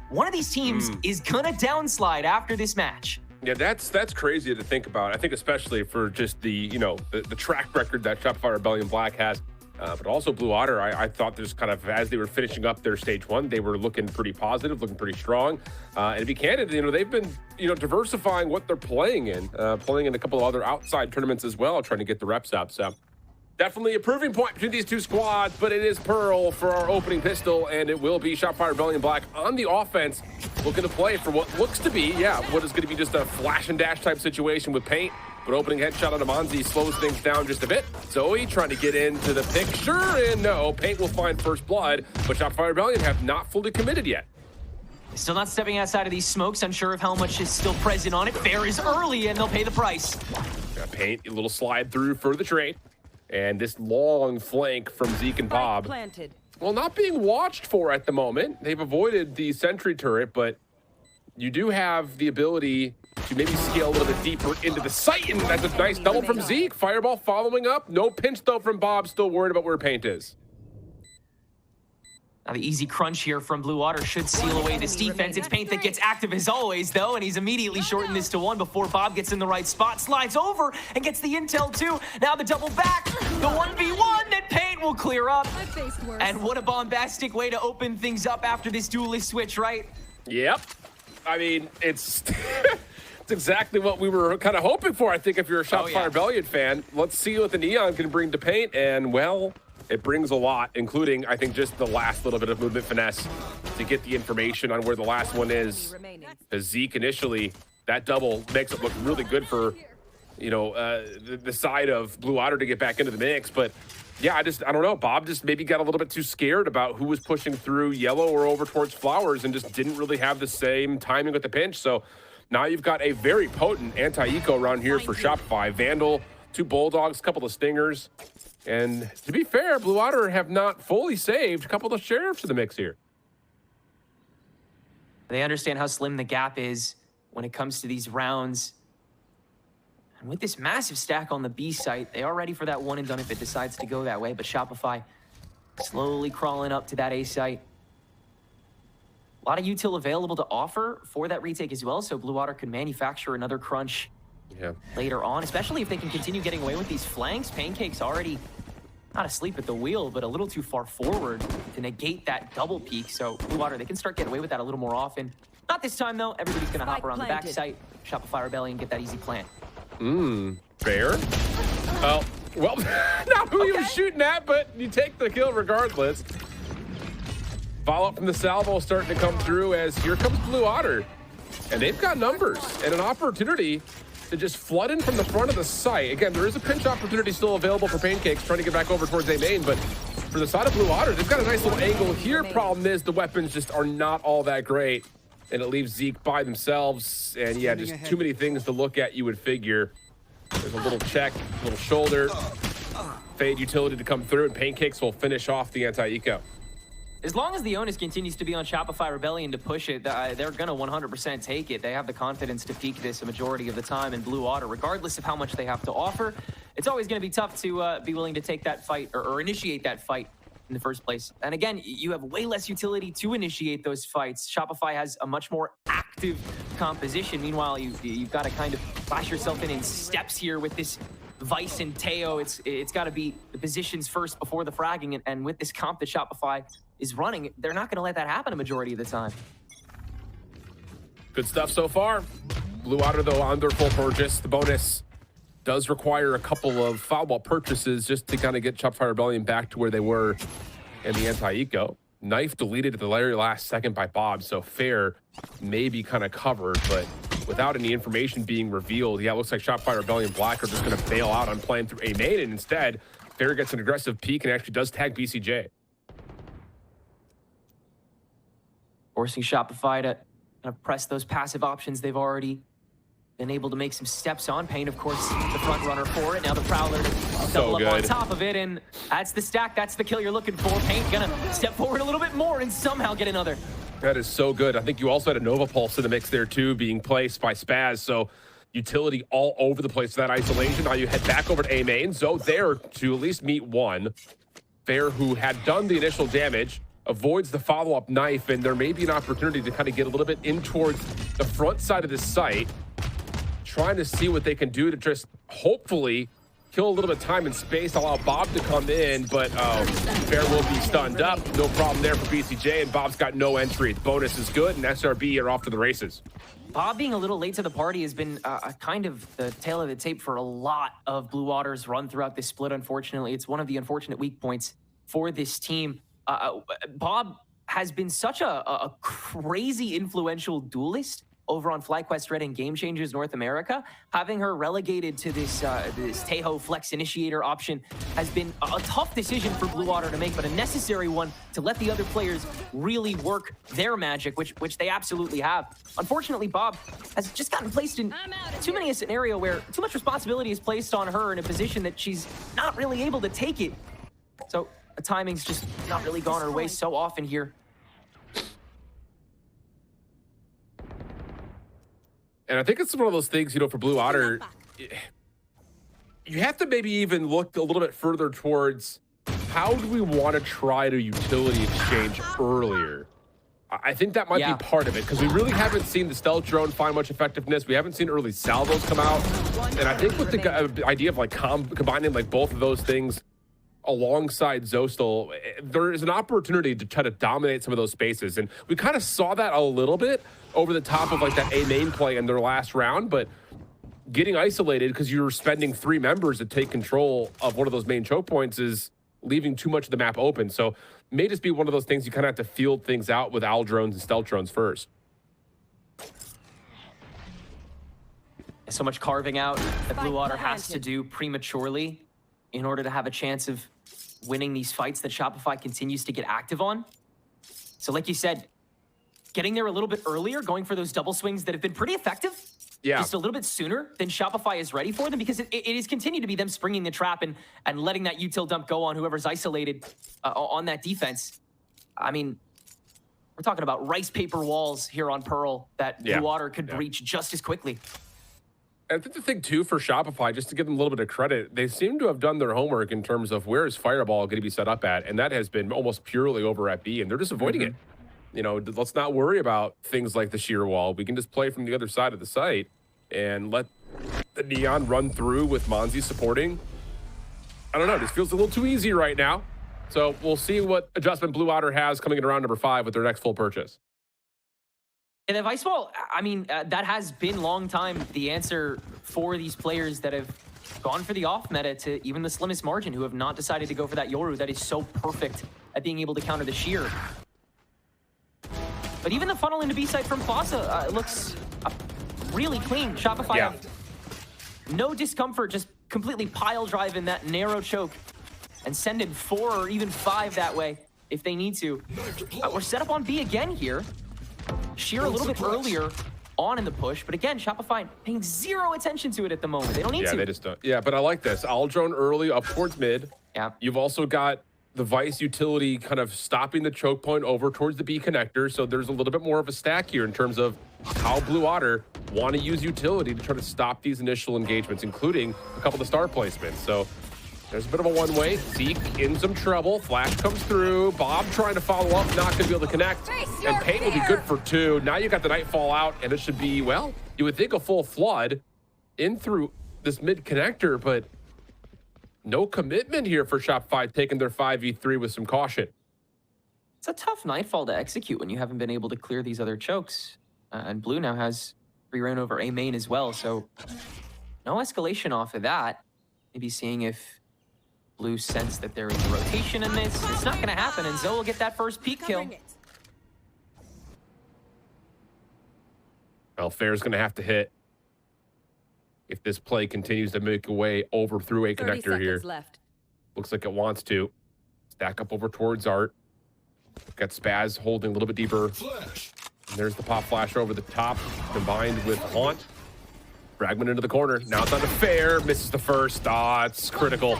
One of these teams is gonna downslide after this match. Yeah, that's crazy to think about. I think especially for just the the track record that Shopify Rebellion Black has, but also Blue Otter. I thought there's kind of, as they were finishing up their stage one, they were looking pretty positive, looking pretty strong. And to be candid, they've been diversifying what they're playing in a couple of other outside tournaments as well, trying to get the reps up. So definitely a proving point between these two squads, but it is Pearl for our opening pistol, and it will be Shopify Rebellion Black on the offense, looking to play for what looks to be, what is going to be just a flash and dash type situation with Paint. But opening headshot on Amanzi slows things down just a bit. Zoe trying to get into the picture, and no, Paint will find first blood, but Shopify Rebellion have not fully committed yet. Still not stepping outside of these smokes, unsure of how much is still present on it. Fair is early, and they'll pay the price. Paint, a little slide through for the trade. And this long flank from Zeke and Bob. Well, not being watched for at the moment. They've avoided the sentry turret, but you do have the ability to maybe scale a little bit deeper into the site, and that's a nice double from Zeke. Fireball following up. No pinch, though, from Bob. Still worried about where Paint is. Now the easy crunch here from Blue Water should seal away this defense. It's Paint that gets active as always, though, and he's immediately shortened this to 1 before Bob gets in the right spot. Slides over and gets the intel, too. Now the double back, the 1v1 that Paint will clear up. And what a bombastic way to open things up after this duelist switch, right? Yep. I mean, it's... It's exactly what we were kind of hoping for, I think, if you're a Shopify Rebellion fan. Let's see what the Neon can bring to Paint, and, well, it brings a lot, including, I think, just the last little bit of movement finesse to get the information on where the last one is. Because Zeke initially, that double makes it look really good for, the side of Blue Otter to get back into the mix. But, yeah, I don't know. Bob just maybe got a little bit too scared about who was pushing through yellow or over towards flowers and just didn't really have the same timing with the pinch. So now you've got a very potent anti-eco around here for Shopify. Vandal, 2 Bulldogs, a couple of Stingers. And to be fair, Blue Otter have not fully saved a couple of Sheriffs to the mix here. They understand how slim the gap is when it comes to these rounds. And with this massive stack on the B site, they are ready for that one and done if it decides to go that way. But Shopify slowly crawling up to that A site. A lot of util available to offer for that retake as well, so Blue Water could manufacture another crunch later on, especially if they can continue getting away with these flanks. Pancake's already not asleep at the wheel, but a little too far forward to negate that double peek. So Blue Water, they can start getting away with that a little more often. Not this time, though. Everybody's going to hop around the back site, Shopify Rebellion, get that easy plant. Fair. Well, not who he was shooting at, but you take the kill regardless. Follow-up from the salvo starting to come through as here comes Blue Otter. And they've got numbers and an opportunity to just flood in from the front of the site. Again, there is a pinch opportunity still available for Pancakes trying to get back over towards A main, but for the side of Blue Otter, they've got a nice little angle here. Problem is the weapons just are not all that great, and it leaves Zeke by themselves. And yeah, just too many things to look at, you would figure. There's a little check, a little shoulder. Fade utility to come through, and Pancakes will finish off the anti-eco. As long as the onus continues to be on Shopify Rebellion to push it, they're going to 100% take it. They have the confidence to peak this a majority of the time in Blue Otter, regardless of how much they have to offer. It's always going to be tough to be willing to take that fight or initiate that fight in the first place. And again, you have way less utility to initiate those fights. Shopify has a much more active composition. Meanwhile, you've got to kind of flash yourself in steps here with this Vice and Teo. It's got to be the positions first before the fragging. And with this comp that Shopify is running, they're not going to let that happen a majority of the time. Good stuff so far. Blue Otter, though, on their full purchase. The bonus does require a couple of foul ball purchases just to kind of get Shopify Rebellion back to where they were in the anti-eco. Knife deleted at the very last second by Bob, so Fair may be kind of covered, but without any information being revealed, yeah, it looks like Shopify Rebellion Black are just going to bail out on playing through A main, and instead, Fair gets an aggressive peek and actually does tag BCJ. Forcing Shopify to kind of press those passive options they've already been able to make some steps on. Paint, of course, the front runner for it. Now the Prowler to double up on top of it, and that's the stack. That's the kill you're looking for. Paint gonna step forward a little bit more and somehow get another. That is so good. I think you also had a Nova Pulse in the mix there too, being placed by Spaz. So utility all over the place for that isolation. Now you head back over to A main. So there to at least meet one. Fair, who had done the initial damage, avoids the follow-up knife, and there may be an opportunity to kind of get a little bit in towards the front side of this site, trying to see what they can do to just hopefully kill a little bit of time and space, allow Bob to come in, but Fair will be stunned up. No problem there for BCJ, and Bob's got no entry. Bonus is good, and SRB are off to the races. Bob being a little late to the party has been kind of the tail of the tape for a lot of Blue Water's run throughout this split, unfortunately. It's one of the unfortunate weak points for this team. Bob has been such a crazy influential duelist over on FlyQuest Red and Game Changers North America. Having her relegated to this Tejo Flex Initiator option has been a tough decision for Blue Water to make, but a necessary one to let the other players really work their magic, which they absolutely have. Unfortunately, Bob has just gotten placed in too many a scenario where too much responsibility is placed on her in a position that she's not really able to take it. So the timing's just not really gone her way so often here. And I think it's one of those things, you know, for Blue Otter, you have to maybe even look a little bit further towards how do we want to try to utility exchange earlier? I think that might be part of it, because we really haven't seen the stealth drone find much effectiveness. We haven't seen early salvos come out. And I think with the idea of like combining like both of those things alongside Zostal, there is an opportunity to try to dominate some of those spaces. And we kind of saw that a little bit over the top of like that A main play in their last round, but getting isolated because you're spending 3 members to take control of one of those main choke points is leaving too much of the map open. So may just be one of those things you kind of have to field things out with owl drones and stealth drones first. So much carving out that Blue Water has to do prematurely in order to have a chance of winning these fights that Shopify continues to get active on. So like you said, getting there a little bit earlier, going for those double swings that have been pretty effective, just a little bit sooner than Shopify is ready for them, because it has continued to be them springing the trap and letting that util dump go on whoever's isolated on that defense. I mean, we're talking about rice paper walls here on Pearl that Blue Water could breach just as quickly. I think the thing, too, for Shopify, just to give them a little bit of credit, they seem to have done their homework in terms of where is Fireball going to be set up at, and that has been almost purely over at B, and they're just avoiding it. You know, let's not worry about things like the shear wall. We can just play from the other side of the site and let the Neon run through with Monzi supporting. I don't know, this feels a little too easy right now. So we'll see what adjustment Blue Otter has coming in around number 5 with their next full purchase. And the Vice Ball, I mean, that has been long time the answer for these players that have gone for the off meta to even the slimmest margin, who have not decided to go for that Yoru that is so perfect at being able to counter the shear. But even the funnel into B side from Plaza looks really clean. Shopify have no discomfort, just completely pile drive in that narrow choke and send in 4 or even 5 that way if they need to. We're set up on B again here. Sheer a little bit earlier on in the push, but again, Shopify paying 0 attention to it at the moment. They don't need to. Yeah, they just don't. Yeah, but I like this. Owl drone early up towards mid. Yeah. You've also got the Vice utility kind of stopping the choke point over towards the B connector, so there's a little bit more of a stack here in terms of how Blue Otter want to use utility to try to stop these initial engagements, including a couple of the star placements. So there's a bit of a one-way. Zeke in some trouble. Flash comes through. Bob trying to follow up, not going to be able to connect. And Pain will be good for 2. Now you got the Nightfall out, and it should be, well, you would think a full flood in through this mid connector, but no commitment here for Shopify, taking their 5v3 with some caution. It's a tough Nightfall to execute when you haven't been able to clear these other chokes. And Blue now has free reign over A main as well, so no escalation off of that. Maybe seeing if Blue sense that there is a rotation in this. It's not going to happen, and Zoe will get that first peak kill. Well, Fair's going to have to hit if this play continues to make a way over through a connector here. Left. Looks like it wants to. Stack up over towards Art. Got Spaz holding a little bit deeper. And there's the pop flash over the top, combined with Haunt. Fragment into the corner. Now it's on to Fair. Misses the first. It's critical.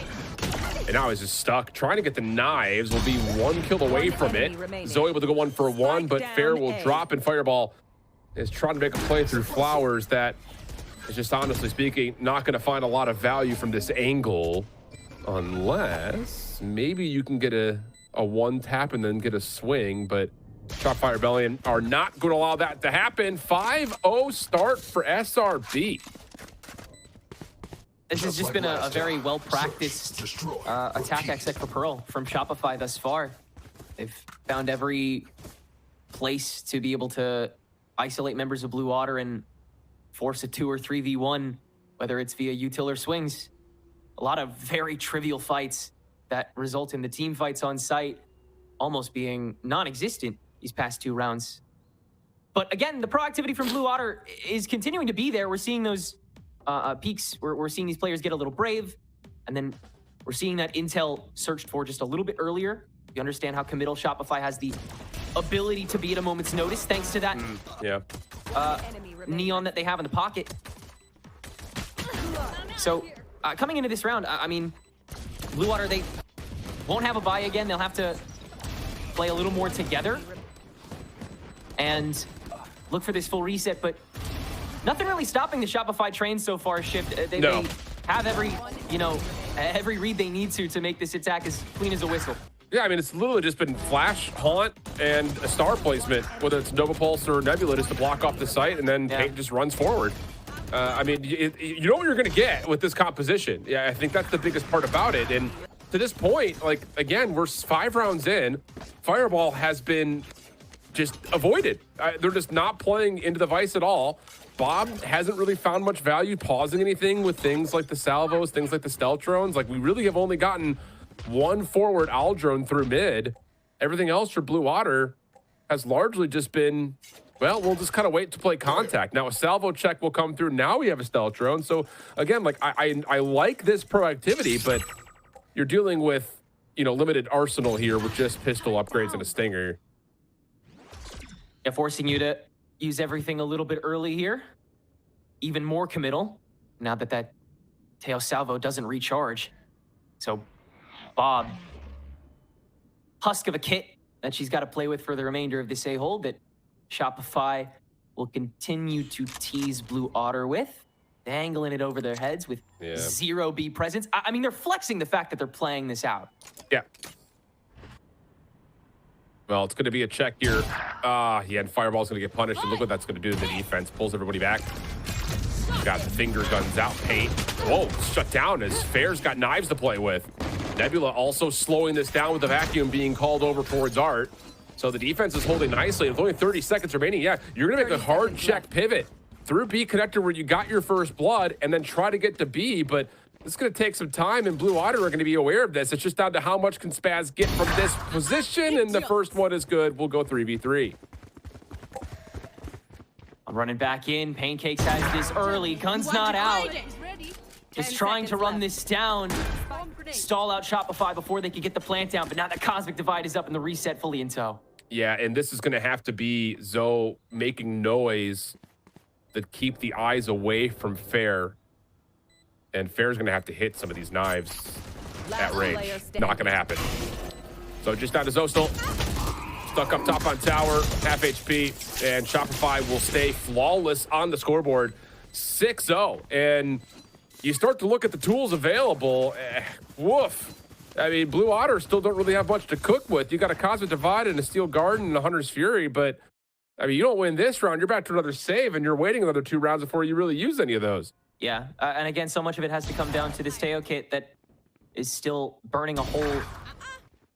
And now he's just stuck. Trying to get the knives. Will be 1 kill away from it. Zoe able to go 1 for 1, but Fair will drop, and Fireball is trying to make a play through Flowers that is just, honestly speaking, not going to find a lot of value from this angle, unless maybe you can get a a one tap and then get a swing, but Shopify Rebellion are not going to allow that to happen. 5-0 start for SRB. This has just been a very well-practiced attack exec for Pearl from Shopify thus far. They've found every place to be able to isolate members of Blue Water and force a 2 or 3v1, whether it's via util or swings. A lot of very trivial fights that result in the team fights on site almost being non-existent these past 2 rounds. But again, the proactivity from Blue Water is continuing to be there. We're seeing those peaks. We're seeing these players get a little brave, and then we're seeing that intel searched for just a little bit earlier. You understand how committal Shopify has the ability to be at a moment's notice thanks to that neon that they have in the pocket. So coming into this round, I mean, Blue Water, they won't have a bye again. They'll have to play a little more together and look for this full reset, but nothing really stopping the Shopify train so far, Shift. They have every, every read they need to make this attack as clean as a whistle. Yeah, I mean, it's literally just been flash, haunt, and a star placement, whether it's Nova Pulse or Nebula, just to block off the site, and then Paint just runs forward. I mean, you know what you're going to get with this composition. Yeah, I think that's the biggest part about it. And to this point, like, again, we're 5 rounds in. Fireball has been just avoided. They're just not playing into the Vice at all. Bob hasn't really found much value pausing anything with things like the salvos, things like the stealth drones. Like, we really have only gotten 1 forward owl drone through mid. Everything else for Blue Water has largely just been, well, we'll just kind of wait to play contact. Now a salvo check will come through. Now we have a stealth drone. So again, like I like this proactivity, but you're dealing with, limited arsenal here with just pistol upgrades and a stinger. Yeah, forcing you to use everything a little bit early here. Even more committal now that tail salvo doesn't recharge. So Bob, husk of a kit that she's got to play with for the remainder of this A-hold that Shopify will continue to tease Blue Otter with, dangling it over their heads with 0 B presence. I mean, they're flexing the fact that they're playing this out. Yeah. Well, it's going to be a check here. And Fireball's going to get punished. And look what that's going to do to the defense. Pulls everybody back. Got the finger guns out. Paint. Whoa, shut down as Fair's got knives to play with. Nebula also slowing this down with the vacuum being called over towards Art. So the defense is holding nicely. With only 30 seconds remaining, you're going to make a hard check pivot through B connector where you got your first blood and then try to get to B, but it's going to take some time, and Blue Water are going to be aware of this. It's just down to how much can Spaz get from this position, and the first one is good. We'll go 3v3. I'm running back in. Pancakes has this early. Gun's not out. Just trying to run this down. Stall out Shopify before they could get the plant down, but now the Cosmic Divide is up and the reset fully in tow. Yeah, and this is going to have to be Zoe making noise that keep the eyes away from Fair. And Fair's going to have to hit some of these knives at range. Not going to happen. So just down to Zoe still. Stuck up top on tower, half HP, and Shopify will stay flawless on the scoreboard. 6-0. And you start to look at the tools available. Woof. I mean, Blue Otter still don't really have much to cook with. You got a Cosmic Divide and a Steel Garden and a Hunter's Fury, but I mean, you don't win this round, you're back to another save, and you're waiting another 2 rounds before you really use any of those. Yeah, and again, so much of it has to come down to this Teo kit that is still burning a hole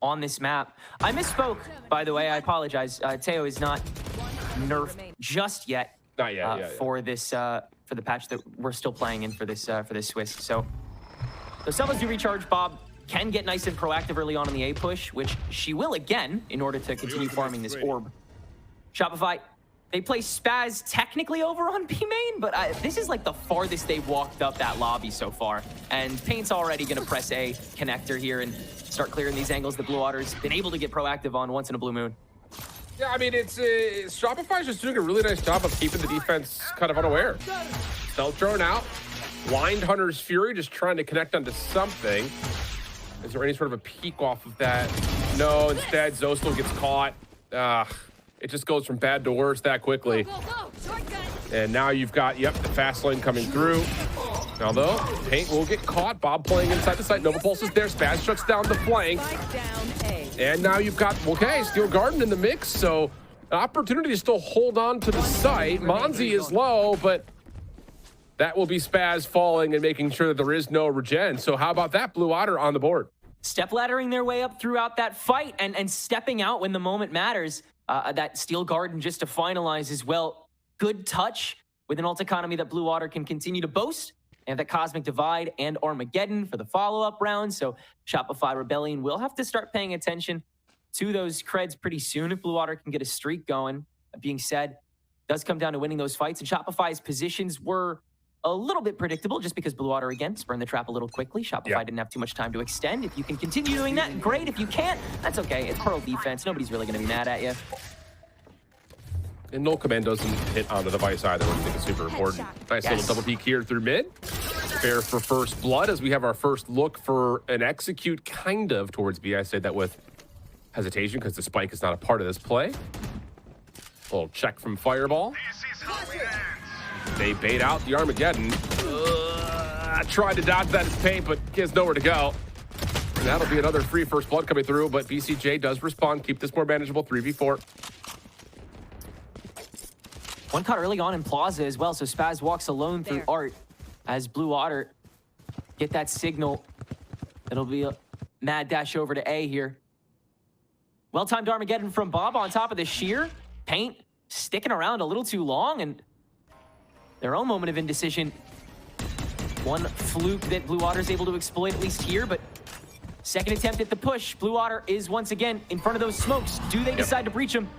on this map. I misspoke, by the way. I apologize. Teo is not nerfed just yet. Not yet. For this for the patch that we're still playing in for this Swiss. So Selvas do recharge. Bob can get nice and proactive early on in the A push, which she will again in order to continue farming this orb. Shopify, they play Spaz technically over on B main, but this is like the farthest they've walked up that lobby so far. And Paint's already going to press A connector here and start clearing these angles that Blue Water's been able to get proactive on once in a blue moon. Yeah, I mean, it's Shopify's just doing a really nice job of keeping the defense kind of unaware. Stealth drone out. Blind Hunter's Fury just trying to connect onto something. Is there any sort of a peek off of that? No, instead, Zostal gets caught. It just goes from bad to worse that quickly. And now you've got, the fast lane coming through. Now, though, Paint will get caught. Bob playing inside the site. Nova Pulse is there. Spaz shuts down the flank. And now you've got, okay, Steel Garden in the mix, so an opportunity to still hold on to the site. Monzi is low, but that will be Spaz falling and making sure that there is no regen. So how about that? Blue Otter on the board. Step laddering their way up throughout that fight and stepping out when the moment matters. That Steel Garden just to finalize as well. Good touch with an ult economy that Blue Otter can continue to boast. And that Cosmic Divide and Armageddon for the follow-up round. So Shopify Rebellion will have to start paying attention to those creds pretty soon if Blue Otter can get a streak going. That being said, it does come down to winning those fights. And Shopify's positions were a little bit predictable just because Blue Otter, again, spurned the trap a little quickly. Shopify didn't have too much time to extend. If you can continue doing that, great. If you can't, that's okay. It's Pearl defense. Nobody's really going to be mad at you. And no command doesn't hit on the device either, which I think is super important. Nice little double peek here through mid. Fair for first blood as we have our first look for an execute kind of towards B. I say that with hesitation because the spike is not a part of this play. A little check from Fireball. They bait out the Armageddon. Tried to dodge that paint, but he has nowhere to go. And that'll be another free first blood coming through, but BCJ does respond. Keep this more manageable, 3v4. One cut early on in Plaza as well, so Spaz walks alone through Art as Blue Otter get that signal. It'll be a mad dash over to A here. Well-timed Armageddon from Bob on top of the sheer. Paint sticking around a little too long, and their own moment of indecision. One fluke that Blue Otter is able to exploit, at least here, but second attempt at the push. Blue Otter is once again in front of those smokes. Do they decide to breach them?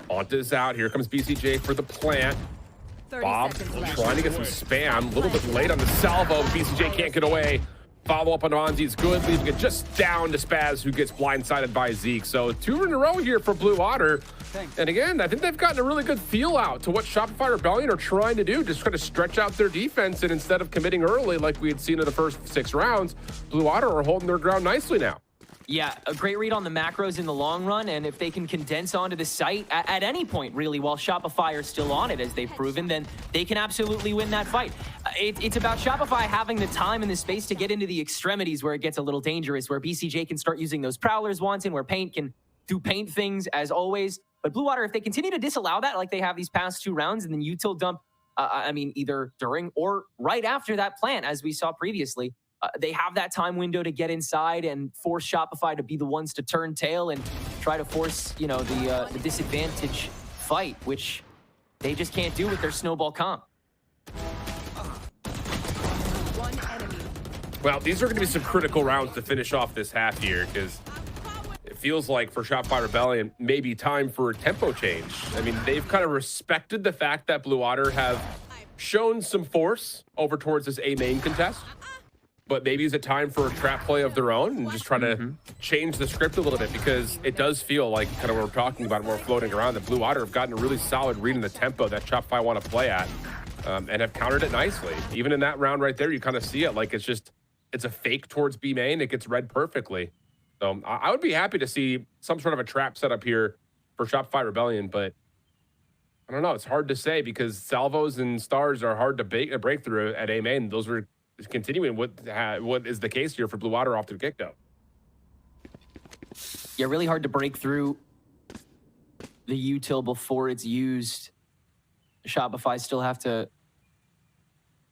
Onta's out. Here comes BCJ for the plant. Bob trying to get some spam. A little bit late on the salvo. BCJ can't get away. Follow up on Monzi is good, leaving it just down to Spaz, who gets blindsided by Zeke. So 2 in a row here for Blue Otter. And again, I think they've gotten a really good feel out to what Shopify Rebellion are trying to do, just try to stretch out their defense. And instead of committing early like we had seen in the first 6 rounds, Blue Otter are holding their ground nicely now. Yeah, a great read on the macros in the long run, and if they can condense onto the site at any point, really, while Shopify are still on it, as they've proven, then they can absolutely win that fight. It's about Shopify having the time and the space to get into the extremities where it gets a little dangerous, where BCJ can start using those Prowlers wanton, where Paint can do Paint things, as always. But Blue Otter, if they continue to disallow that like they have these past 2 rounds, and then util dump, I mean, either during or right after that plant, as we saw previously, they have that time window to get inside and force Shopify to be the ones to turn tail and try to force, you know, the disadvantage fight, which they just can't do with their snowball comp. Well, these are going to be some critical rounds to finish off this half here, because it feels like for Shopify Rebellion, maybe time for a tempo change. I mean, they've kind of respected the fact that Blue Otter have shown some force over towards this A main contest. But maybe is it time for a trap play of their own and just try to change the script a little bit, because it does feel like kind of what we're talking about when we're floating around, that Blue Otter have gotten a really solid read in the tempo that Shopify want to play at and have countered it nicely. Even in that round right there, you kind of see it like it's a fake towards B main. It gets read perfectly. So I would be happy to see some sort of a trap setup here for Shopify Rebellion, but I don't know. It's hard to say because salvos and stars are hard to break through at A main. Those were continuing what is the case here for Blue Otter off to the kick, though. Yeah, really hard to break through the util before it's used. Shopify still have to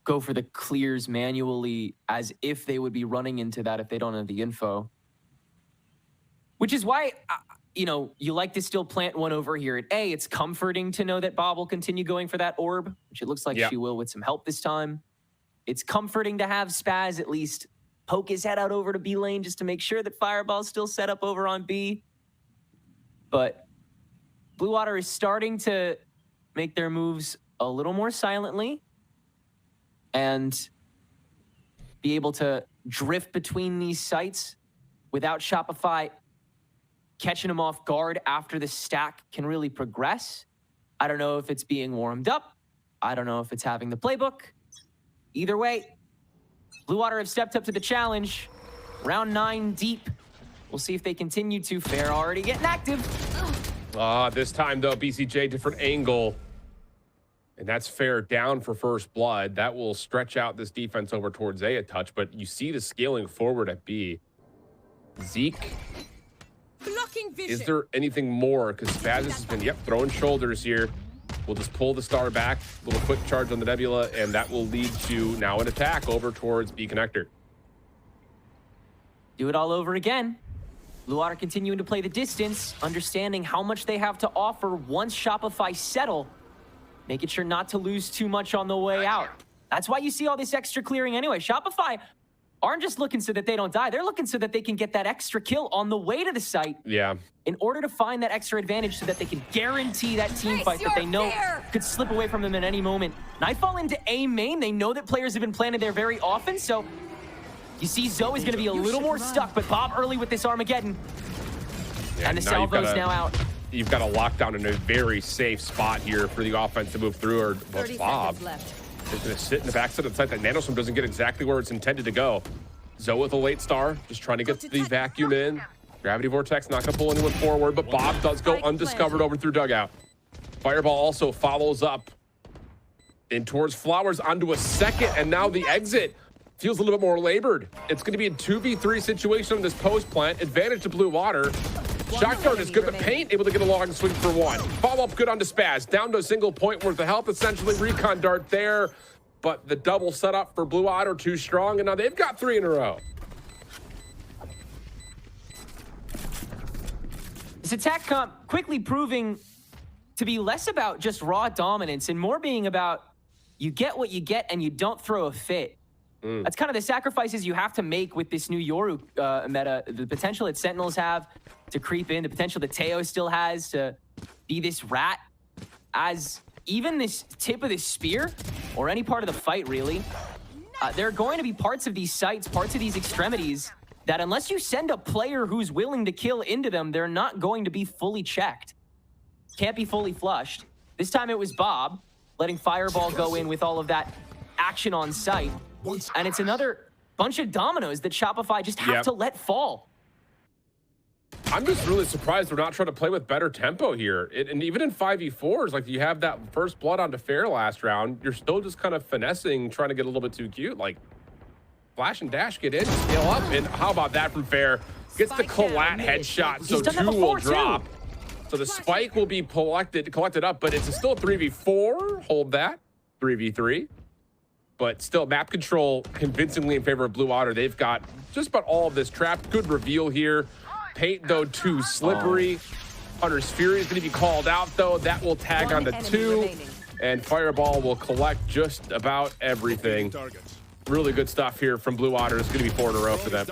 go for the clears manually as if they would be running into that if they don't have the info. Which is why, you know, you like to still plant one over here at A. It's comforting to know that Bob will continue going for that orb, which it looks like she will with some help this time. It's comforting to have Spaz at least poke his head out over to B lane just to make sure that Fireball's still set up over on B. But Blue Otter is starting to make their moves a little more silently and be able to drift between these sites without Shopify catching them off guard after the stack can really progress. I don't know if it's being warmed up. I don't know if it's having the playbook. Either way, Blue Otter have stepped up to the challenge. Round 9 deep. We'll see if they continue to. Fair already getting active. This time, though, BCJ, different angle. And that's Fair down for first blood. That will stretch out this defense over towards A a touch, but you see the scaling forward at B. Zeke Blocking vision. Is there anything more? Because Spaz has been, throwing shoulders here. We'll just pull the star back, little quick charge on the Nebula, and that will lead to now an attack over towards B connector. Do it all over again. Blue Water continuing to play the distance, understanding how much they have to offer once Shopify settle, making sure not to lose too much on the way out. That's why you see all this extra clearing anyway. Shopify aren't just looking so that they don't die. They're looking so that they can get that extra kill on the way to the site. Yeah. In order to find that extra advantage so that they can guarantee that team fight that they know could slip away from them at any moment. Nightfall into A main. They know that players have been planted there very often, so you see Zoe is going to be a little more stuck, but Bob early with this Armageddon. Yeah, and the salvo's now out. You've got a lockdown in a very safe spot here for the offense to move through, or Bob is going to sit in the backside of the site. That Nanostorm doesn't get exactly where it's intended to go. Zoe with a late star, just trying to get the vacuum in. Gravity Vortex not going to pull anyone forward, but Bob does go undiscovered over through dugout. Fireball also follows up in towards Flowers onto a second, and now the exit feels a little bit more labored. It's going to be a 2v3 situation on this post plant. Advantage to Blue Water. Shotgun is good, but Paint able to get a long swing for one. Follow-up good onto Spaz. Down to a single point worth of health, essentially. Recon dart there, but the double setup for Blue Water too strong, and now they've got 3 in a row. This attack comp quickly proving to be less about just raw dominance and more being about you get what you get and you don't throw a fit. That's kind of the sacrifices you have to make with this new Yoru meta. The potential that Sentinels have to creep in, the potential that Teo still has to be this rat, as even this tip of this spear, or any part of the fight really, there are going to be parts of these sites, parts of these extremities, that unless you send a player who's willing to kill into them, they're not going to be fully checked. Can't be fully flushed. This time it was Bob, letting Fireball go in with all of that action on site. And it's another bunch of dominoes that Shopify just have to let fall. I'm just really surprised they're not trying to play with better tempo here. And even in 5v4s, like you have that first blood onto Fair last round, you're still just kind of finessing, trying to get a little bit too cute. Like, flash and dash, get in, scale up. And how about that from Fair? Gets the collat headshot, so 2 will drop. So the spike will be collected up, but it's still a 3v4. Hold that. 3v3. But still, map control convincingly in favor of Blue Water. They've got just about all of this trapped. Good reveal here. Paint, though, too slippery. Hunter's Fury is going to be called out, though. That will tag on the 2. And Fireball will collect just about everything. Really good stuff here from Blue Water. It's going to be 4 in a row for them.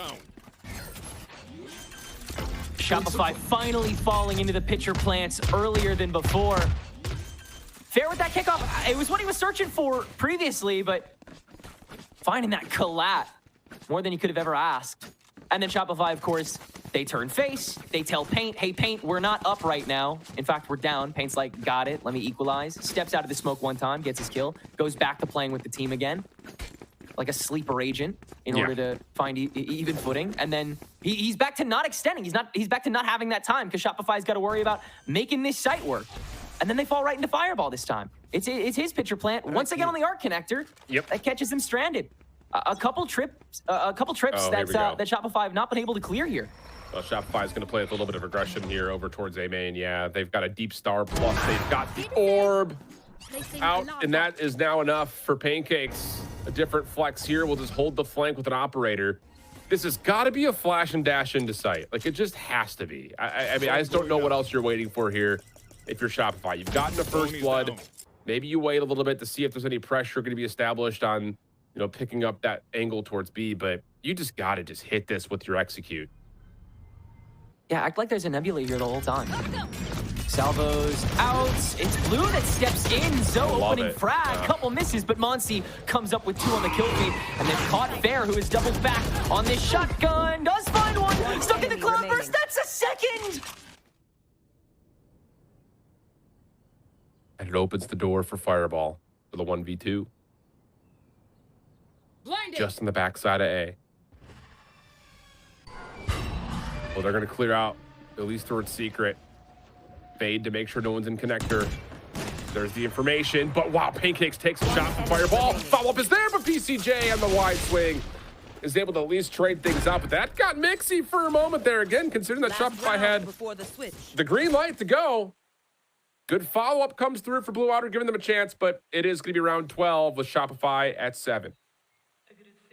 Shopify finally falling into the pitcher plants earlier than before. Fair with that kickoff. It was what he was searching for previously, but finding that collat, more than he could have ever asked. And then Shopify, of course, they turn face. They tell Paint, hey, Paint, we're not up right now. In fact, we're down. Paint's like, got it. Let me equalize. Steps out of the smoke one time, gets his kill, goes back to playing with the team again, like a sleeper agent in order to find even footing. And then he's back to not extending. He's back to not having that time because Shopify's got to worry about making this site work. And then they fall right into Fireball this time. It's his pitcher plant once again on the arc connector. That catches him stranded. A couple trips that Shopify have not been able to clear here. Well, Shopify is going to play with a little bit of aggression here over towards A main. Yeah, they've got a deep star plus they've got the orb out, and that is now enough for Pancakes. A different flex here. We'll just hold the flank with an operator. This has got to be a flash and dash into sight. Like, it just has to be. I mean, I just don't know what else you're waiting for here. If you're Shopify, you've gotten the first blood. Maybe you wait a little bit to see if there's any pressure going to be established on, picking up that angle towards B, but you just got to just hit this with your execute. Yeah, act like there's a Nebula here the whole time. Salvo's out. It's Blue that steps in. Zoe opening frag. Couple misses, but Monsi comes up with 2 on the kill feed. And then caught Fair, who is doubled back on this shotgun. Does find one. Stuck in the cloud burst. That's a second. And it opens the door for Fireball for the 1v2. Blinded. Just on the backside of A. Well, they're going to clear out, at least towards Secret. Fade to make sure no one's in connector. There's the information, but wow, Pancakes takes a shot from Fireball. Follow-up is there, but PCJ on the wide swing. is able to at least trade things up. But that got mixy for a moment there again, considering that Shopify had the green light to go. Good follow-up comes through for Blue Water, giving them a chance, but it is going to be round 12 with Shopify at 7.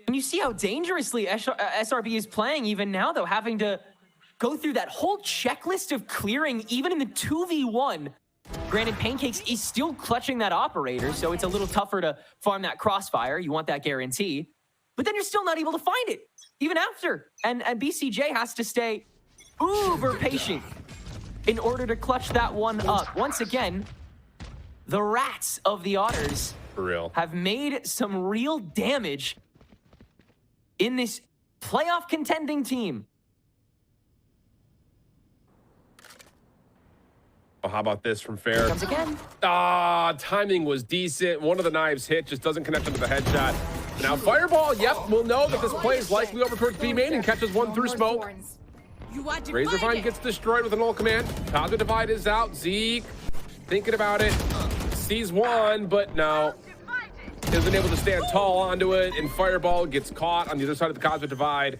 And you see how dangerously SRB is playing even now, though, having to go through that whole checklist of clearing, even in the 2v1. Granted, Pancakes is still clutching that operator, so it's a little tougher to farm that crossfire. You want that guarantee. But then you're still not able to find it, even after. And BCJ has to stay uber patient in order to clutch that one up. Once again, the rats of the Otters For real. have made some real damage in this playoff contending team. Well, how about this from Fair? Comes again. Timing was decent. One of the knives hit, just doesn't connect into the headshot. Now Fireball, yep, we'll know that this play is likely over towards B main and catches one through smoke. Razorvine gets destroyed with an ult command. Cosmic Divide is out. Zeke thinking about it. Sees one, but no. Isn't able to stand tall onto it, and Fireball gets caught on the other side of the Cosmic Divide.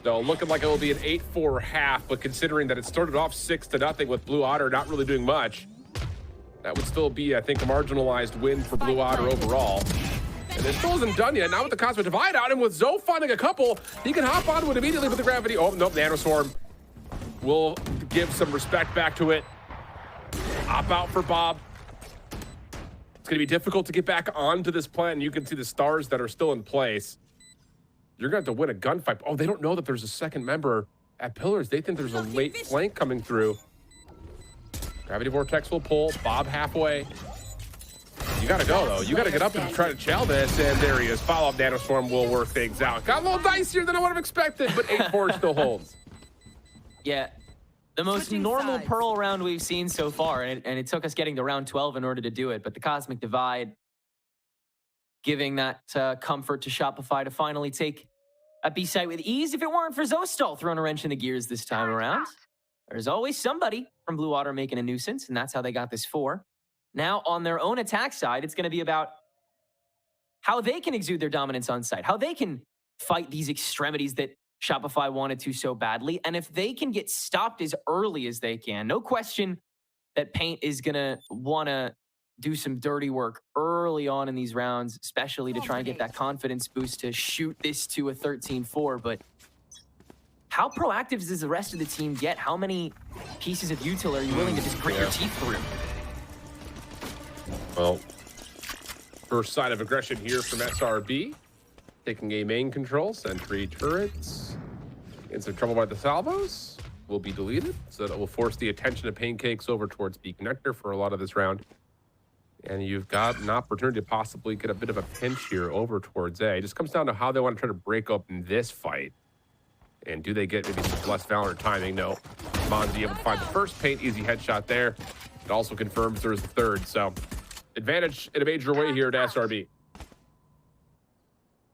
So looking like it will be an 8-4 half, but considering that it started off 6-0 with Blue Otter not really doing much, that would still be, I think, a marginalized win for Blue Otter overall. And it still isn't done yet. Now with the Cosmic Divide out, and with Zoe finding a couple, he can hop onto it immediately with the gravity. Oh, nope, Nanoswarm will give some respect back to it. Hop out for Bob. It's going to be difficult to get back onto this plant, and you can see the stars that are still in place. You're going to have to win a gunfight. Oh, they don't know that there's a second member at Pillars. They think there's a late flank coming through. Gravity Vortex will pull. Bob halfway. You got to go, though. You got to get up and try to chow this, and there he is. Follow-up Nanoswarm will work things out. Got a little dicier than I would have expected, but 8-4 still holds. Yeah, the most normal Pearl round we've seen so far, and it took us getting to round 12 in order to do it, but the Cosmic Divide giving that comfort to Shopify to finally take a B site with ease. If it weren't for Zostal throwing a wrench in the gears this time around, there's always somebody from Blue Water making a nuisance, and that's how they got this 4. Now, on their own attack side, it's going to be about how they can exude their dominance on site, how they can fight these extremities that Shopify wanted to so badly. And if they can get stopped as early as they can, no question that Paint is going to want to do some dirty work early on in these rounds, especially to try and get that confidence boost to shoot this to a 13-4. But how proactive does the rest of the team get? How many pieces of util are you willing to just grit your teeth through? Well, first sign of aggression here from SRB. Taking a main control, sentry turrets. In some trouble by the salvos. Will be deleted, so that will force the attention of Pancakes over towards B connector for a lot of this round. And you've got an opportunity to possibly get a bit of a pinch here over towards A. It just comes down to how they want to try to break open this fight. And do they get maybe some less Valorant timing? No. Monzi able to find the first Paint, easy headshot there. It also confirms there's the third, so advantage in a major way here to SRB.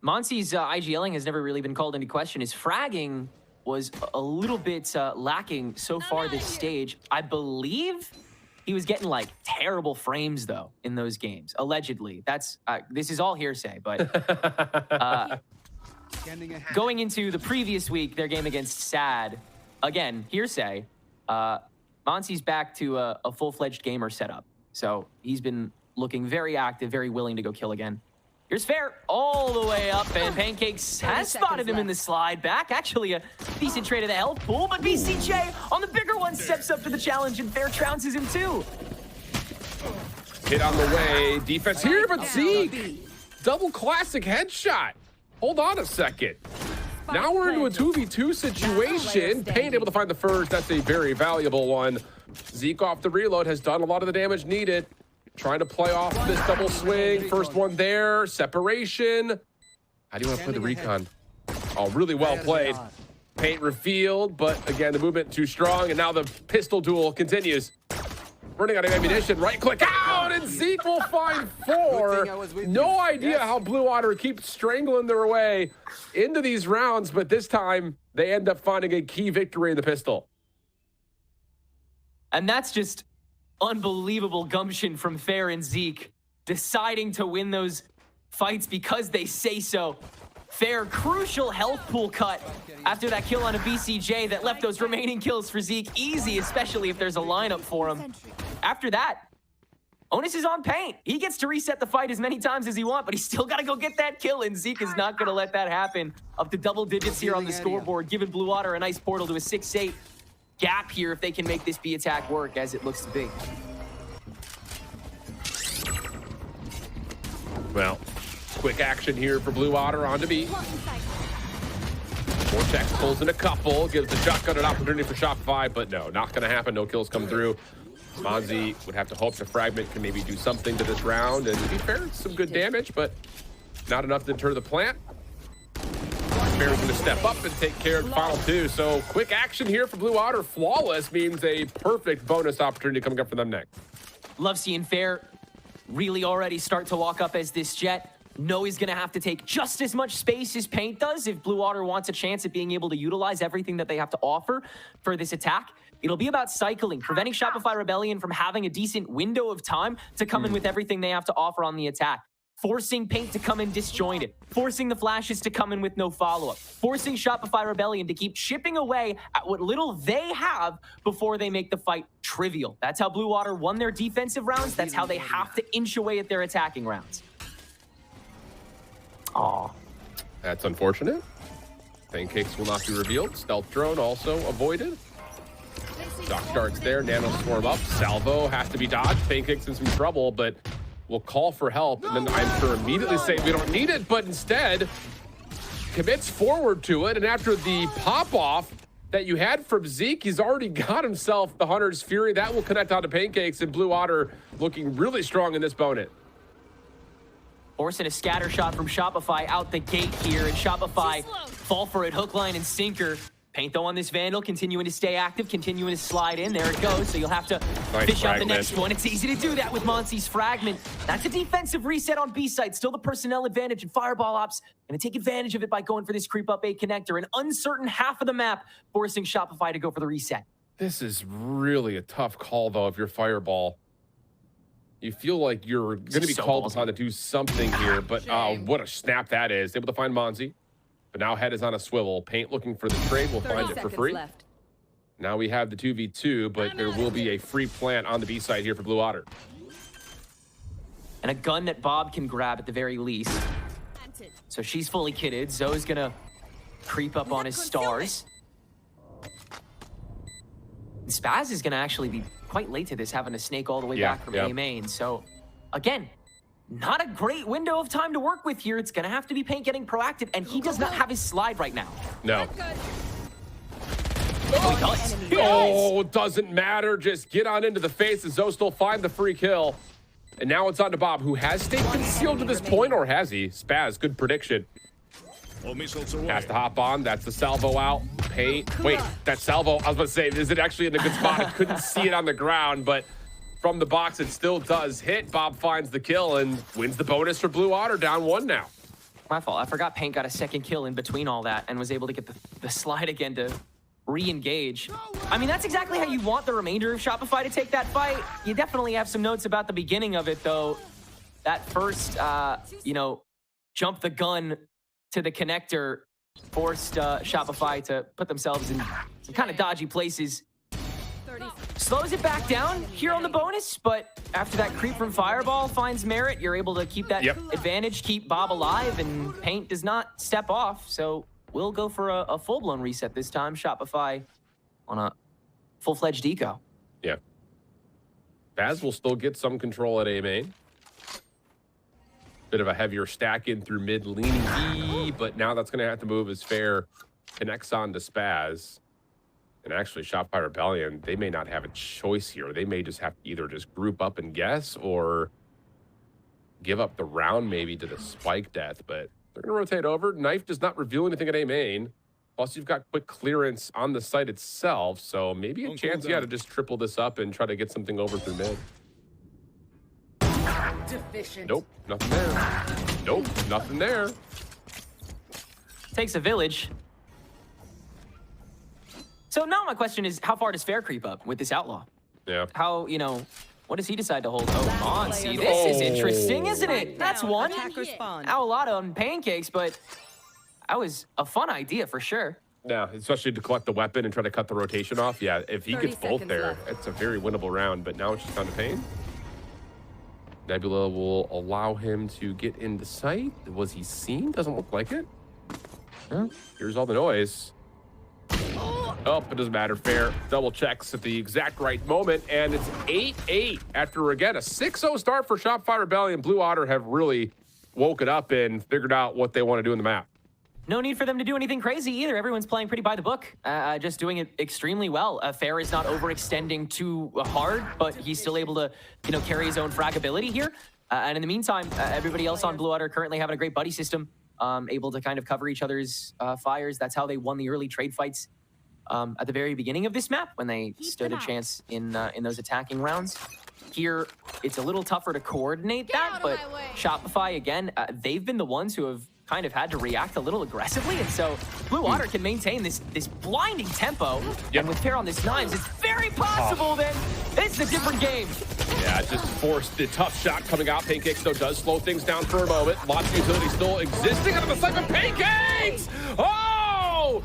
Monzi's IGLing has never really been called into question. His fragging was a little bit lacking so far this stage. I believe he was getting like terrible frames though in those games, allegedly. That's this is all hearsay, but going into the previous week, their game against SAD, again, hearsay, Monzi's back to a full-fledged gamer setup. So he's been looking very active, very willing to go kill again. Here's Fair all the way up, and Pancakes has spotted him in the slide back. Actually, a decent trade of the health pool, but BCJ on the bigger one steps up to the challenge, and Fair trounces him too. Hit on the way. Defense here, but Zeke. Double classic headshot. Hold on a second. Now we're into a 2v2 situation. Paint able to find the first. That's a very valuable one. Zeke off the reload has done a lot of the damage needed. Trying to play off this double swing. First one there. Separation. How do you want to play the recon? Oh, really well played. Paint revealed, but again, the movement too strong, and now the pistol duel continues. Running out of ammunition, right click out, and Zeke will find 4. No idea how Blue Water keeps strangling their way into these rounds, but this time they end up finding a key victory in the pistol. And that's just unbelievable gumption from Fair and Zeke, deciding to win those fights because they say so. Fair, crucial health pool cut after that kill on a BCJ that left those remaining kills for Zeke easy, especially if there's a lineup for him. After that, Onus is on Paint. He gets to reset the fight as many times as he wants, but he's still got to go get that kill, and Zeke is not going to let that happen. Up to double digits here on the scoreboard, giving Blue Water a nice portal to a 6-8 gap here if they can make this B attack work, as it looks to be. Well, quick action here for Blue Water on to B. Vortex pulls in a couple, gives the shotgun an opportunity for Shopify, but no, not going to happen. No kills come through. Monzi would have to hope the fragment can maybe do something to this round, and to be fair, it's some good damage, but not enough to deter the plant. Fair's going to step up and take care of the final two. So quick action here for Blue Water. Flawless means a perfect bonus opportunity coming up for them next. Love seeing Fair really already start to walk up as this Jet. Know he's going to have to take just as much space as Paint does if Blue Water wants a chance at being able to utilize everything that they have to offer for this attack. It'll be about cycling, preventing Shopify Rebellion from having a decent window of time to come in with everything they have to offer on the attack. Forcing Paint to come in disjointed, forcing the flashes to come in with no follow-up, forcing Shopify Rebellion to keep chipping away at what little they have before they make the fight trivial. That's how Blue Water won their defensive rounds. That's how they have to inch away at their attacking rounds. Aw. That's unfortunate. Pancakes will not be revealed. Stealth drone also avoided. Doc darts there, nano swarm up. Salvo has to be dodged. Pancakes in some trouble, but will call for help, and then I'm sure immediately say we don't need it, but instead commits forward to it, and after the pop-off that you had from Zeke, he's already got himself the Hunter's Fury. That will connect onto Pancakes, and Blue Water looking really strong in this bonus. Forcing a scatter shot from Shopify out the gate here, and Shopify fall for it, hook, line, and sinker. Paint, though, on this Vandal, continuing to stay active, continuing to slide in. There it goes, so you'll have to fish out the next one. It's easy to do that with Monty's Fragment. That's a defensive reset on B side. Still the personnel advantage, and Fireball Ops going to take advantage of it by going for this creep up A connector. An uncertain half of the map, forcing Shopify to go for the reset. This is really a tough call, though, if you're Fireball. You feel like you're going to be called upon to do something here, but what a snap that is. Able to find Monzi. But now head is on a swivel. Paint looking for the trade. We'll find it for free. Left. Now we have the 2v2, but there will be a free plant on the B side here for Blue Water. And a gun that Bob can grab at the very least. So she's fully kitted. Zoe's going to creep up on his stars. And Spaz is going to actually be quite late to this, having to snake all the way back from A main. So, again, not a great window of time to work with here. It's going to have to be Paint getting proactive, and he does not have his slide right now. No. Oh, he does. Oh, doesn't matter. Just get on into the face, and Zoe still find the free kill. And now it's on to Bob, who has stayed concealed to this point, or has he? Spaz, good prediction. Has to hop on. That's the salvo out. Paint. Wait, that salvo, I was about to say, is it actually in a good spot? I couldn't see it on the ground, but from the box, it still does hit. Bob finds the kill and wins the bonus for Blue Water, down 1 now. My fault. I forgot Paint got a second kill in between all that and was able to get the slide again to re-engage. I mean, that's exactly how you want the remainder of Shopify to take that fight. You definitely have some notes about the beginning of it, though. That first, jump the gun to the connector forced Shopify to put themselves in some kind of dodgy places. Slows it back down here on the bonus, but after that creep from Fireball finds merit, you're able to keep that advantage, keep Bob alive, and Paint does not step off. So we'll go for a full-blown reset this time. Shopify on a full-fledged eco. Yeah. Baz will still get some control at A main. Bit of a heavier stack in through mid, leaning B, but now that's going to have to move as Fair connects on to Spaz. And actually, Shopify Rebellion, they may not have a choice here. They may just have to either just group up and guess or give up the round maybe to the spike death. But they're going to rotate over. Knife does not reveal anything at A main. Plus, you've got quick clearance on the site itself. So maybe a chance, to just triple this up and try to get something over through mid. Deficient. Nope, nothing there. Nope, nothing there. Takes a village. So now my question is, how far does Fair creep up with this outlaw? Yeah. How, what does he decide to hold? Oh, Monty, this is interesting, isn't it? That's one. Now a lot on Pancakes, but That was a fun idea for sure. Yeah, especially to collect the weapon and try to cut the rotation off. Yeah, if he gets both there, it's a very winnable round. But now it's just down to Pain. Nebula will allow him to get into sight. Was he seen? Doesn't look like it. Yeah. Here's all the noise. Oh, it doesn't matter. Fair double checks at the exact right moment, and it's 8-8 after, again, a 6-0 start for Shopify Rebellion. Blue Otter have really woken up and figured out what they want to do in the map. No need for them to do anything crazy either. Everyone's playing pretty by the book, just doing it extremely well. Fair is not overextending too hard, but he's still able to, carry his own fragability here. And in the meantime, everybody else on Blue Otter currently having a great buddy system, able to kind of cover each other's fires. That's how they won the early trade fights at the very beginning of this map when they stood a chance in those attacking rounds. Here, it's a little tougher to coordinate that, but Shopify, again, they've been the ones who have kind of had to react a little aggressively, and so Blue Water can maintain this blinding tempo. Yep. And with Fair on this knives, it's very possible then it's a different game. Yeah, just forced the tough shot coming out. Pancakes, though, does slow things down for a moment. Lots of utility still existing under the side of Pancakes! Oh,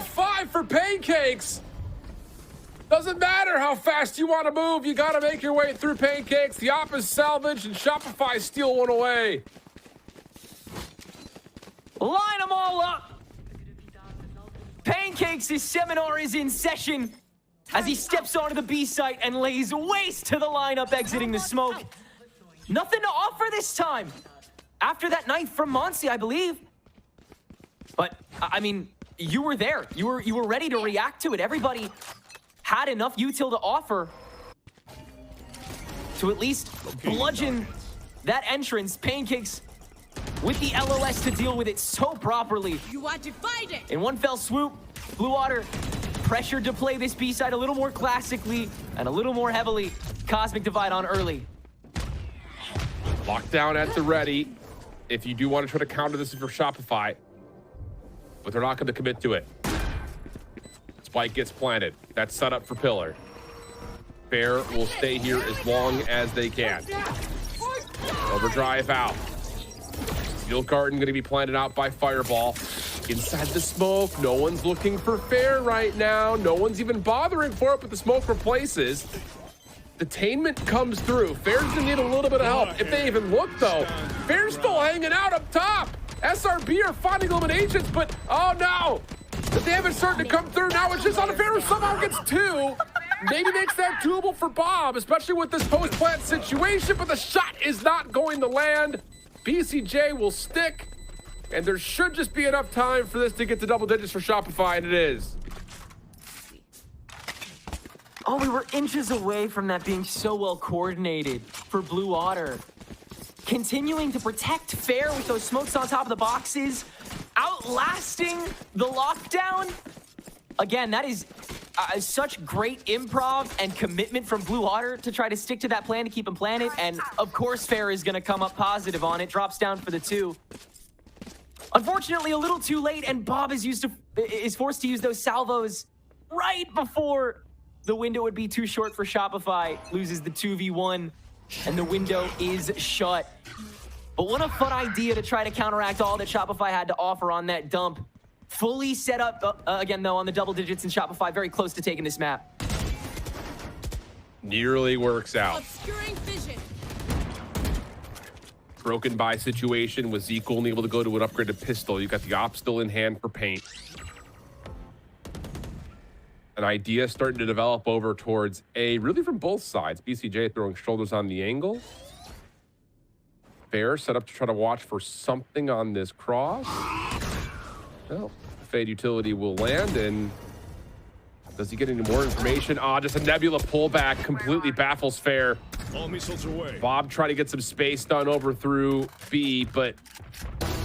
5 for Pancakes! Doesn't matter how fast you want to move, you got to make your way through Pancakes. The op is salvaged, and Shopify steal one away. Line them all up. Pancakes' seminar is in session as he steps onto the B site and lays waste to the lineup exiting the smoke. Nothing to offer this time. After that knife from Monsi, I believe. But, I mean, you were there. You were ready to react to it. Everybody had enough util to offer to at least bludgeon that entrance. Pancakes with the LOS to deal with it so properly. You want to fight it! In one fell swoop, Blue Water pressured to play this B-side a little more classically and a little more heavily. Cosmic Divide on early. Lockdown at the ready. If you do want to try to counter this for Shopify, but they're not going to commit to it. Spike gets planted. That's set up for Pillar. Fair will stay here as long as they can. Overdrive out. Steel Garden going to be planted out by Fireball. Inside the smoke, no one's looking for Fair right now. No one's even bothering for it, but the smoke replaces. Detainment comes through. Fair's going to need a little bit of help. If they even look, though, Fair's still hanging out up top. SRB are finding eliminations, but oh no! The damage starting to come through. Now it's just on a Fair who somehow gets 2. Maybe makes that doable for Bob, especially with this post-plant situation, but the shot is not going to land. BCJ will stick, and there should just be enough time for this to get to double digits for Shopify, and it is. Oh, we were inches away from that being so well coordinated for Blue Water. Continuing to protect Fair with those smokes on top of the boxes, outlasting the lockdown. Again, that is such great improv and commitment from Blue Water to try to stick to that plan to keep him planted. And of course, Fair is going to come up positive on it. Drops down for the 2. Unfortunately, a little too late, and Bob is forced to use those salvos right before the window would be too short for Shopify. Loses the 2v1, and the window is shut. But what a fun idea to try to counteract all that Shopify had to offer on that dump. Fully set up, again, though, on the double digits, and Shopify very close to taking this map. Nearly works out. Obscuring vision. Broken by situation with Zeke only able to go to an upgraded pistol. You got the op still in hand for paint. An idea starting to develop over towards A, really from both sides. BCJ throwing shoulders on the angle. Fair set up to try to watch for something on this cross. Well, Fade Utility will land, and does he get any more information? Just a Nebula pullback completely baffles Fair. All missiles away. Bob trying to get some space done over through B, but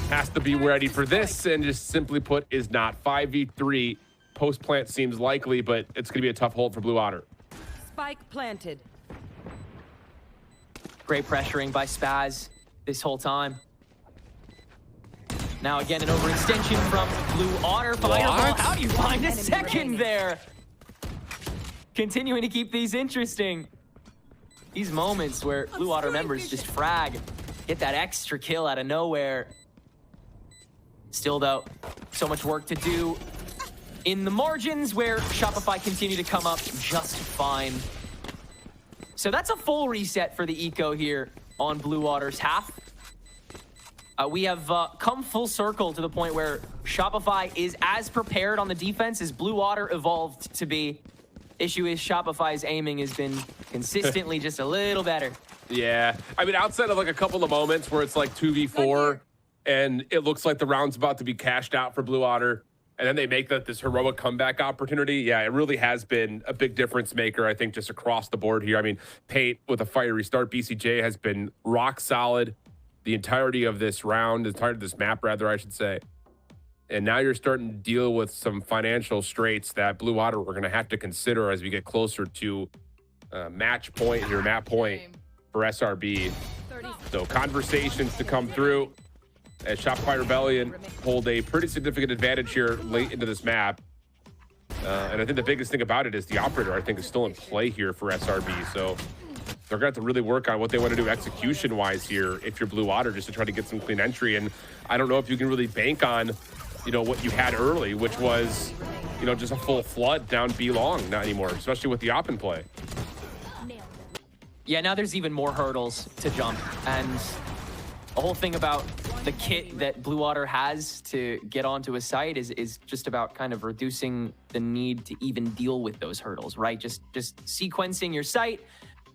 has to be ready for this, and just simply put, is not. 5v3. Post-plant seems likely, but it's going to be a tough hold for Blue Otter. Spike planted. Great pressuring by Spaz this whole time. Now again, an overextension from Blue Otter. Fireball, how do you find a second there? Continuing to keep these interesting. These moments where Blue Otter members just frag, get that extra kill out of nowhere. Still, though, so much work to do in the margins where Shopify continue to come up just fine. So that's a full reset for the eco here on Blue Water's half. We have come full circle to the point where Shopify is as prepared on the defense as Blue Water evolved to be. Issue is Shopify's aiming has been consistently just a little better. Yeah, I mean, outside of like a couple of moments where it's like 2v4 and it looks like the round's about to be cashed out for Blue Water, and then they make this heroic comeback opportunity. Yeah, it really has been a big difference maker, I think, just across the board here. I mean, Paint with a fiery start. BCJ has been rock solid the entirety of this round, the entirety of this map, rather, I should say. And now you're starting to deal with some financial straits that Blue Water we're going to have to consider as we get closer to match point here, map point for SRB. So conversations to come through as Shopify Rebellion hold a pretty significant advantage here late into this map. And I think the biggest thing about it is the operator, I think, is still in play here for SRB. So they're going to have to really work on what they want to do execution-wise here if you're Blue Water, just to try to get some clean entry. And I don't know if you can really bank on, you know, what you had early, which was, you know, just a full flood down B long. Not anymore, especially with the op in play. Yeah, now there's even more hurdles to jump. And the whole thing about the kit that Blue Water has to get onto a site is just about kind of reducing the need to even deal with those hurdles, right? Just sequencing your site,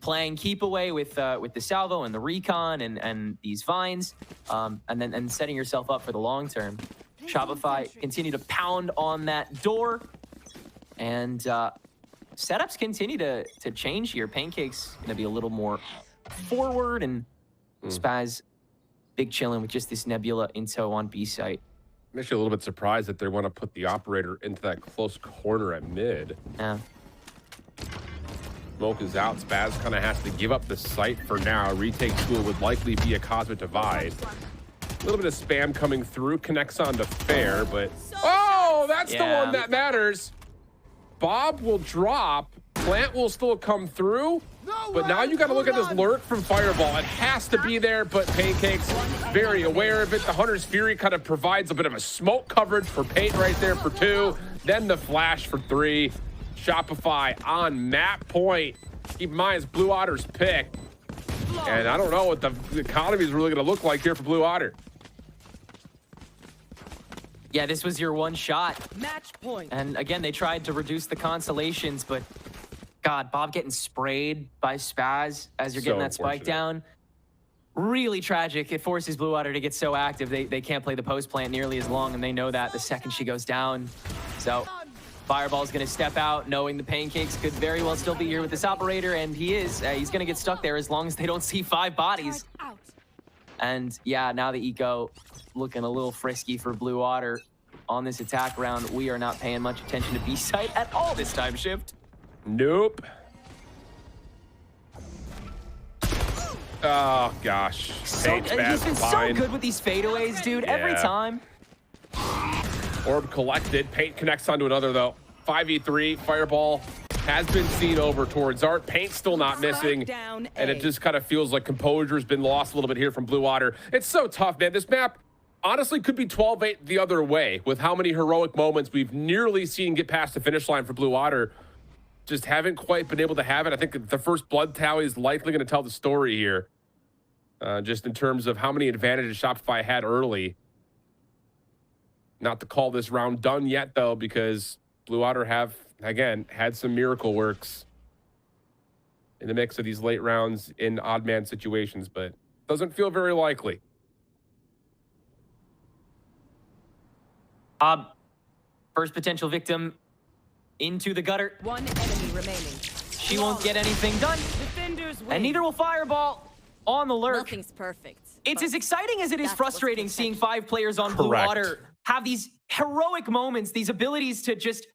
playing keep away with the salvo and the recon and these vines, and then setting yourself up for the long term. Shopify continue to pound on that door, and setups continue to change here. Pancake's going to be a little more forward, and Spaz big chilling with just this Nebula in tow on B site. I'm actually a little bit surprised that they want to put the operator into that close corner at mid. Yeah. Smoke is out. Spaz kind of has to give up the site for now. Retake tool would likely be a Cosmic Divide. A little bit of spam coming through. Connects on to Fair, but... Oh, that's the one that matters. Bob will drop. Plant will still come through. But now you got to look at this lurk from Fireball. It has to be there, but Pancake's very aware of it. The Hunter's Fury kind of provides a bit of a smoke coverage for Paint right there for 2. Then the flash for 3. Shopify on map point. Keep in mind, it's Blue Otter's pick. And I don't know what the economy is really going to look like here for Blue Otter. Yeah, this was your one shot. Match point. And again, they tried to reduce the consolations, but God, Bob getting sprayed by Spaz as you're getting that spike down. Really tragic. It forces Blue Water to get so active. They can't play the post plant nearly as long, and they know that the second she goes down. So Fireball's going to step out, knowing the Pancakes could very well still be here with this operator, and he is. He's going to get stuck there as long as they don't see 5 bodies. And yeah, now the eco looking a little frisky for Blue Water on this attack round. We are not paying much attention to B site at all this time shift. Nope. Oh, gosh. He's been so good with these fadeaways, dude, every time. Orb collected. Paint connects onto another, though. 5v3. Fireball has been seen over towards Art. Paint still not missing. And it just kind of feels like composure's been lost a little bit here from Blue Water. It's so tough, man. This map honestly could be 12-8 the other way with how many heroic moments we've nearly seen get past the finish line for Blue Water. Just haven't quite been able to have it. I think the first blood tally is likely going to tell the story here. Just in terms of how many advantages Shopify had early. Not to call this round done yet, though, because Blue Water have, again, had some miracle works in the mix of these late rounds in odd man situations, but doesn't feel very likely. First potential victim into the gutter. One enemy remaining. She won't get anything done. Defenders win. And neither will Fireball on the lurk. Nothing's perfect. It's as exciting as it is frustrating seeing 5 players on Blue Water have these heroic moments, these abilities to just